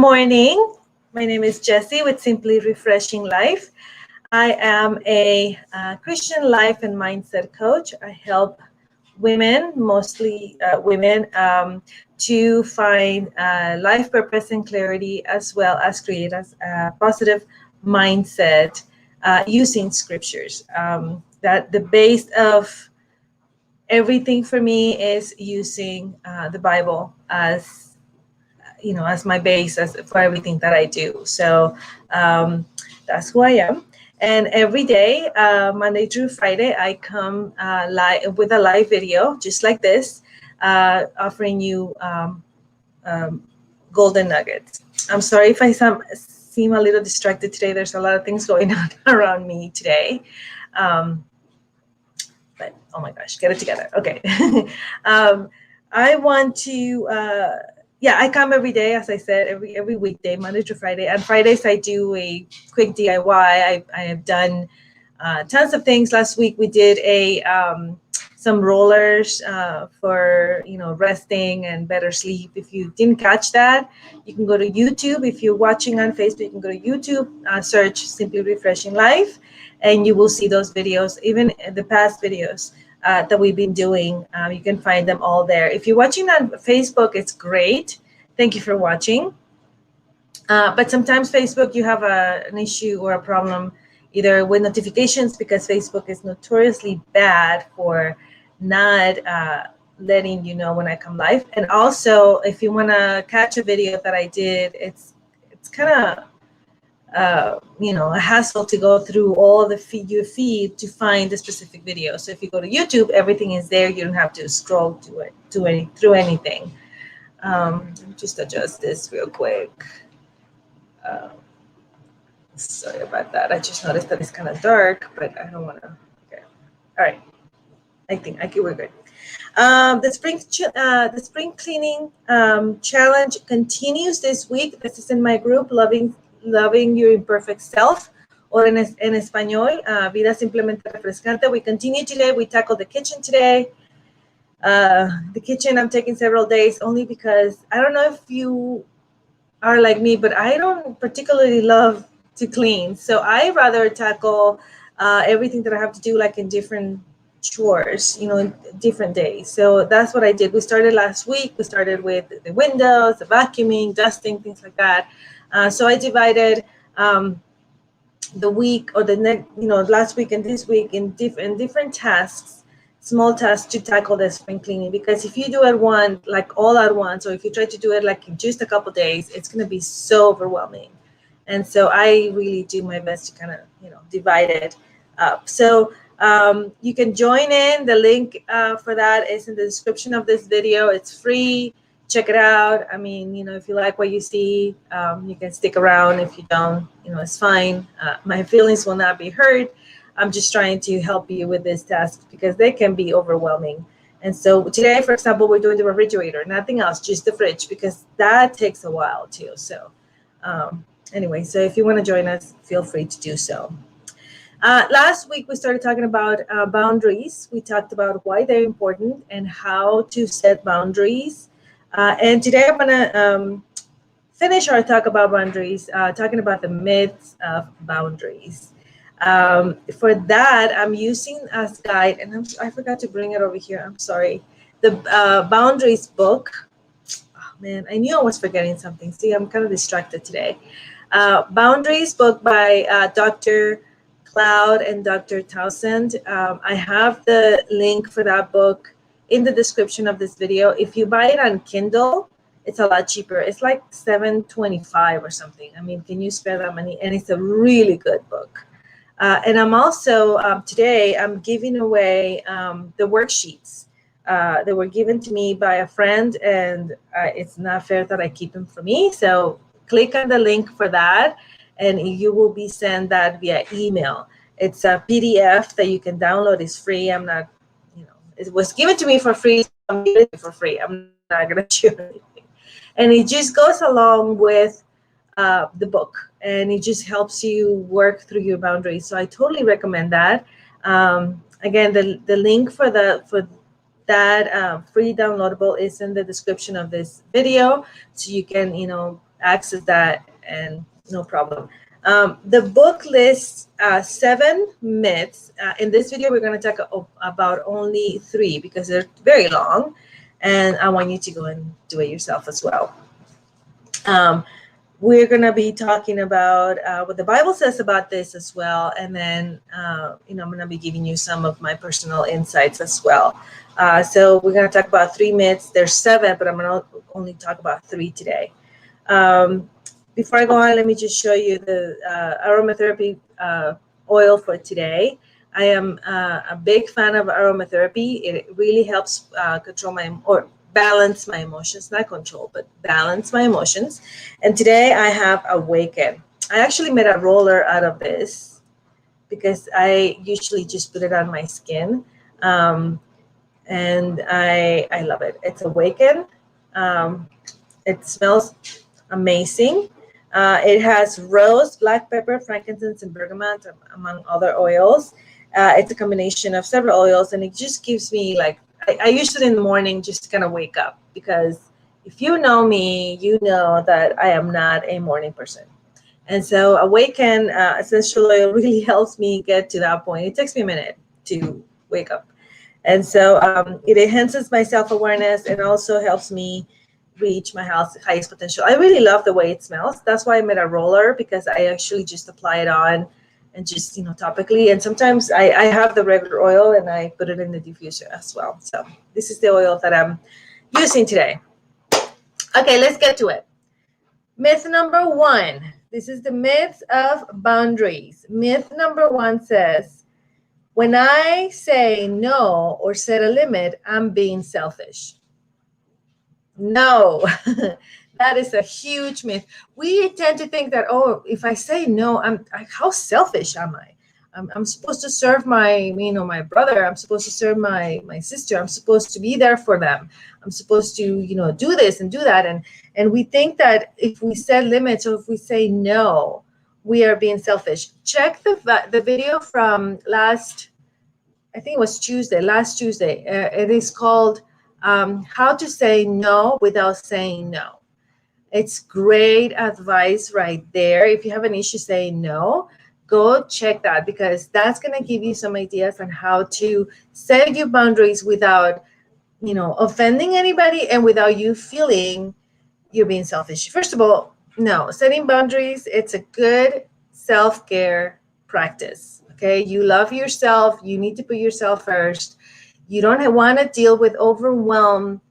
morning. My name is Jessie with Simply Refreshing Life. I am a Christian life and mindset coach. I help women, mostly women, to find life purpose and clarity, as well as create a positive mindset using scriptures. That the base of everything for me is using the Bible as my base as for everything that I do. So that's who I am. And every day, Monday through Friday, I come live with a live video just like this, offering you golden nuggets. I'm sorry if I seem a little distracted today. There's a lot of things going on around me today. But oh my gosh, get it together. Okay. I want to I come every day, as I said, every weekday, Monday to Friday. And Fridays I do a quick DIY. I have done tons of things. Last week we did some rollers for resting and better sleep. If you didn't catch that, you can go to YouTube. If you're watching on Facebook, you can go to YouTube, search Simply Refreshing Life, and you will see those videos, even the past videos that we've been doing. You can find them all there. If you're watching on Facebook, it's great. Thank you for watching. But sometimes Facebook, you have an issue or a problem either with notifications, because Facebook is notoriously bad for not letting you know when I come live. And also, if you want to catch a video that I did, it's kind of a hassle to go through all the your feed to find the specific video. So if you go to YouTube, everything is there. You don't have to scroll through anything. Let me just adjust this real quick. Sorry about that. I just noticed that it's kind of dark, but I don't want to. Okay. All right. I think we're good. The spring cleaning challenge continues this week. This is in my group, Loving Your Imperfect Self, or en español, Vida Simplemente Refrescante. We continue today. We tackle the kitchen today. The kitchen, I'm taking several days only because I don't know if you are like me, but I don't particularly love to clean. So I rather tackle everything that I have to do like in different chores, in different days. So that's what I did. We started last week. We started with the windows, the vacuuming, dusting, things like that. So I divided the week, or the next, last week and this week in different tasks, small tasks to tackle the spring cleaning. Because if you do it all at once, or if you try to do it like in just a couple days, it's going to be so overwhelming. And so I really do my best to kind of, divide it up. So you can join in. The link for that is in the description of this video. It's free. Check it out. I mean, if you like what you see, you can stick around. If you don't, it's fine. My feelings will not be hurt. I'm just trying to help you with this task because they can be overwhelming. And so today, for example, we're doing the refrigerator, nothing else, just the fridge, because that takes a while too. So anyway, so if you want to join us, feel free to do so. Last week, we started talking about boundaries. We talked about why they're important and how to set boundaries. And today I'm going to finish our talk about boundaries, talking about the myths of boundaries. For that, I'm using as guide, and I forgot to bring it over here. I'm sorry. The Boundaries book. Oh, man, I knew I was forgetting something. See, I'm kind of distracted today. Boundaries book by Dr. Cloud and Dr. Townsend. I have the link for that book in the description of this video. If you buy it on Kindle, it's a lot cheaper. It's like $7.25 or something. I mean, can you spare that money? And it's a really good book. And I'm also, today, I'm giving away the worksheets that were given to me by a friend, and it's not fair that I keep them for me. So click on the link for that, and you will be sent that via email. It's a PDF that you can download. It's free. I'm not, it was given to me for free. So I'm giving it for free. I'm not going to share anything. And it just goes along with the book, and it just helps you work through your boundaries. So I totally recommend that. Again, the link for that free downloadable is in the description of this video, so you can access that, and no problem. The book lists 7 myths. In this video, we're going to talk about only 3 because they're very long, and I want you to go and do it yourself as well. We're going to be talking about what the Bible says about this as well. And then, I'm going to be giving you some of my personal insights as well. So we're going to talk about 3 myths. There's 7, but I'm going to only talk about 3 today. Before I go on, let me just show you the aromatherapy oil for today. I am a big fan of aromatherapy. It really helps control or balance my emotions, not control, but balance my emotions. And today I have Awaken. I actually made a roller out of this because I usually just put it on my skin. And I love it. It's Awaken. It smells amazing. It has rose, black pepper, frankincense, and bergamot, among other oils. It's a combination of several oils, and it just gives me I use it in the morning just to kind of wake up, because if you know me, you know that I am not a morning person. And so Awaken essential oil really helps me get to that point. It takes me a minute to wake up. And so it enhances my self-awareness and also helps me reach my highest potential. I really love the way it smells. That's why I made a roller, because I actually just apply it on and just, topically. And sometimes I have the regular oil and I put it in the diffuser as well. So this is the oil that I'm using today. Okay, let's get to it. Myth number 1. This is the myths of boundaries. Myth number 1 says, when I say no or set a limit, I'm being selfish. No, that is a huge myth. We tend to think that, oh, if I say no, how selfish am I? I'm supposed to serve my brother. I'm supposed to serve my sister. I'm supposed to be there for them. I'm supposed to, do this and do that. And we think that if we set limits or if we say no, we are being selfish. Check the video from last Tuesday. It is called How to Say No Without Saying No. It's great advice right there. If you have an issue saying no, go check that, because that's going to give you some ideas on how to set your boundaries without, offending anybody and without you feeling you're being selfish. First of all, no, setting boundaries, it's a good self-care practice. Okay, you love yourself. You need to put yourself first. You don't want to deal with overwhelmed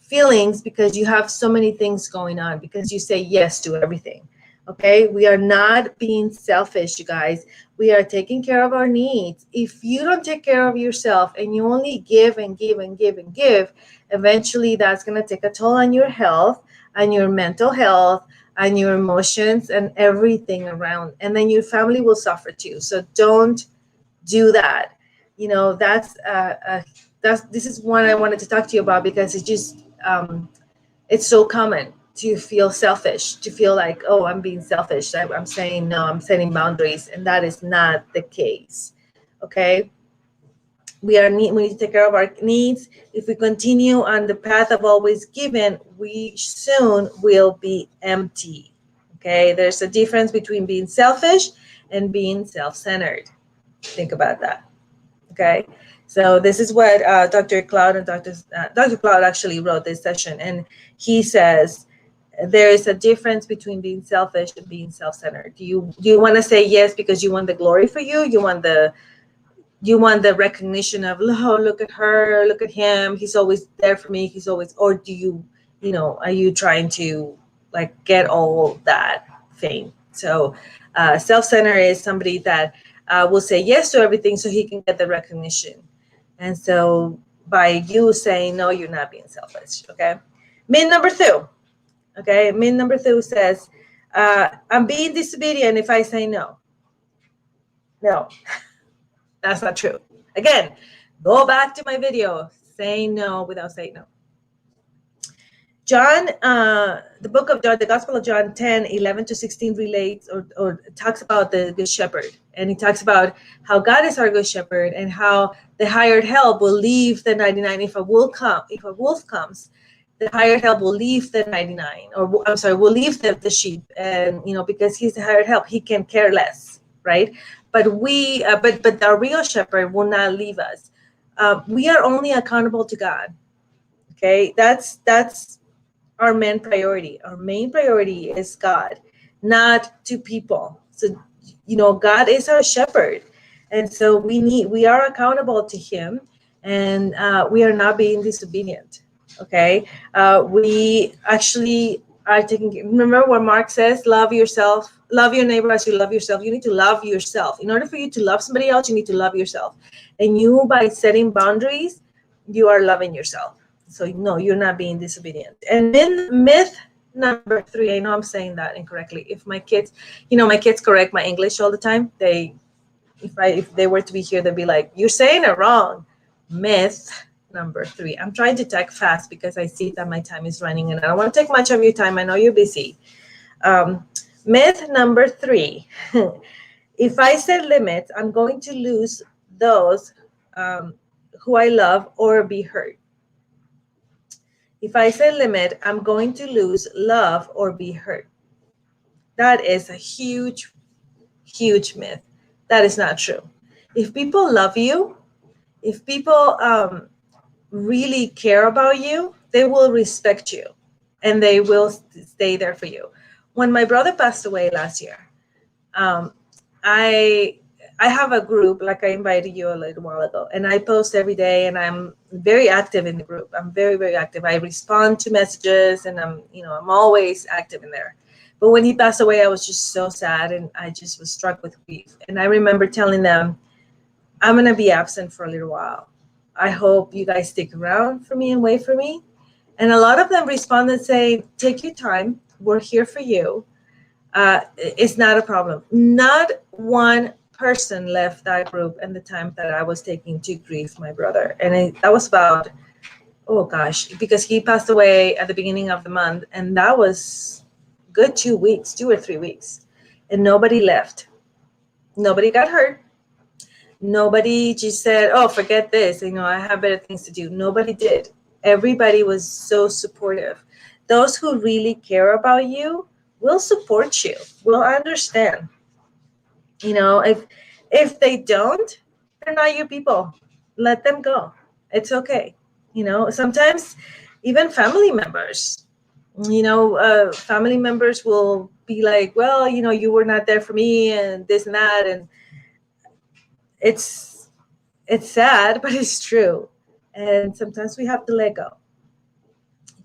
feelings because you have so many things going on, because you say yes to everything. Okay, we are not being selfish, you guys. We are taking care of our needs. If you don't take care of yourself and you only give and give and give and give, eventually that's going to take a toll on your health and your mental health and your emotions and everything around. And then your family will suffer too. So don't do that. This is one I wanted to talk to you about, because it's just, it's so common to feel selfish, to feel like, oh, I'm being selfish. I'm saying no, I'm setting boundaries. And that is not the case. Okay. We need to take care of our needs. If we continue on the path of always giving, we soon will be empty. Okay. There's a difference between being selfish and being self-centered. Think about that. Okay. So this is what Dr. Cloud and Dr. Cloud actually wrote this session. And he says, there is a difference between being selfish and being self-centered. Do you want to say yes because you want the glory for you? You want the recognition of, oh, look at her, look at him. He's always there for me. Or do you, are you trying to get all that fame? So self-centered is somebody that will say yes to everything so he can get the recognition. And so by you saying no, you're not being selfish. Okay. Myth number 2. Okay. Myth number 2 says, I'm being disobedient if I say no. No, that's not true. Again, go back to my video, saying no without saying no. John, the book of John, the Gospel of John 10:11-16 relates or talks about the Good Shepherd. And he talks about how God is our Good Shepherd and how the hired help will leave the 99 if a wolf comes. the hired help will leave the 99, or I'm sorry, will leave the sheep, and because he's the hired help, he can care less, right? But but our real shepherd will not leave us. We are only accountable to God. Okay, that's our main priority. Our main priority is God, not to people. So, God is our shepherd. And so we are accountable to him, and we are not being disobedient. Okay. We actually are remember what Mark says, love yourself, love your neighbor as you love yourself. You need to love yourself. In order for you to love somebody else, you need to love yourself. And you, by setting boundaries, you are loving yourself. So no, you're not being disobedient. And myth number 3, I know I'm saying that incorrectly. If my kids, my kids correct my English all the time. If they were to be here, they'd be like, "You're saying it wrong." Myth number 3. I'm trying to type fast because I see that my time is running, and I don't want to take much of your time. I know you're busy. Myth number 3. If I set limits, I'm going to lose those who I love or be hurt. If I set limit, I'm going to lose love or be hurt. That is a huge, huge myth. That is not true. If people love you, if people really care about you, they will respect you, and they will stay there for you. When my brother passed away last year, I have a group, like I invited you a little while ago, and I post every day, and I'm very active in the group. I'm very, very active. I respond to messages, and I'm always active in there. But when he passed away, I was just so sad, and I just was struck with grief. And I remember telling them, I'm going to be absent for a little while. I hope you guys stick around for me and wait for me. And a lot of them responded saying, take your time. We're here for you. It's not a problem. Not one person left that group in the time that I was taking to grieve my brother. And that was about, oh gosh, because he passed away at the beginning of the month. And that was good 2 weeks, 2 or 3 weeks. And nobody left. Nobody got hurt. Nobody just said, oh, forget this. I have better things to do. Nobody did. Everybody was so supportive. Those who really care about you will support you, will understand. If they don't, they're not your people. Let them go. It's okay. Sometimes even family members, family members will be like, well, you were not there for me and this and that. And it's sad, but it's true. And sometimes we have to let go.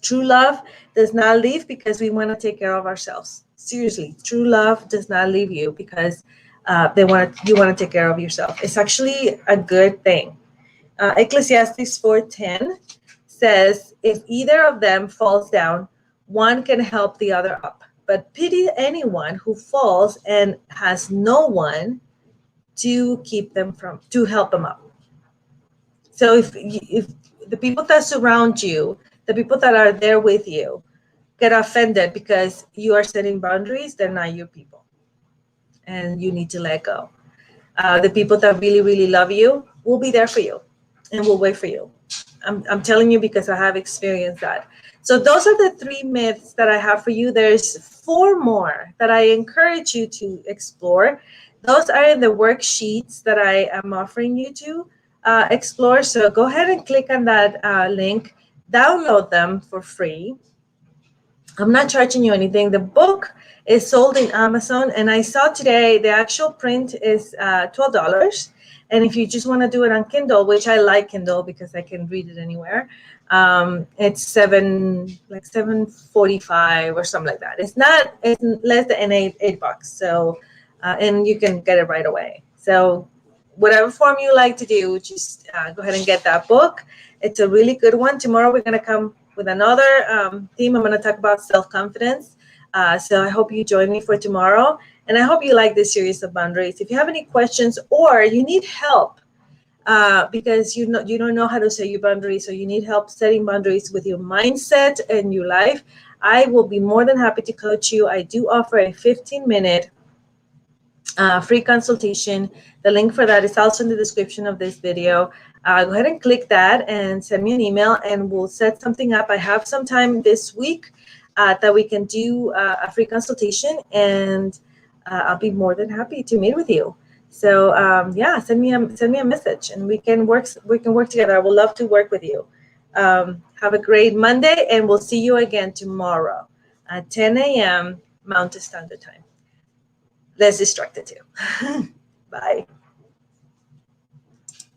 True love does not leave because we want to take care of ourselves. Seriously, true love does not leave you because you want to take care of yourself. It's actually a good thing. Ecclesiastes 4:10 says, if either of them falls down, one can help the other up. But pity anyone who falls and has no one to help them up. So if the people that surround you, the people that are there with you, get offended because you are setting boundaries, they're not your people. And you need to let go. The people that really, really love you will be there for you and will wait for you. I'm telling you because I have experienced that. So those are the 3 myths that I have for you. There's 4 more that I encourage you to explore. Those are in the worksheets that I am offering you to explore. So go ahead and click on that link, download them for free. I'm not charging you anything. The book is sold in Amazon, and I saw today the actual print is $12. And if you just want to do it on Kindle, which I like Kindle because I can read it anywhere, it's $7.45 or something like that. It's less than $8. So, and you can get it right away. So, whatever form you like to do, just go ahead and get that book. It's a really good one. Tomorrow we're going to come with another theme. I'm going to talk about self-confidence. So I hope you join me for tomorrow. And I hope you like this series of boundaries. If you have any questions or you need help because you don't know how to set your boundaries, or you need help setting boundaries with your mindset and your life, I will be more than happy to coach you. I do offer a 15-minute free consultation. The link for that is also in the description of this video. Go ahead and click that and send me an email and we'll set something up. I have some time this week that we can do a free consultation, and I'll be more than happy to meet with you. So yeah, send me a message and we can work together. I would love to work with you. Have a great Monday, and we'll see you again tomorrow at 10 a.m. Mountain Standard Time. Less distracted too. Bye.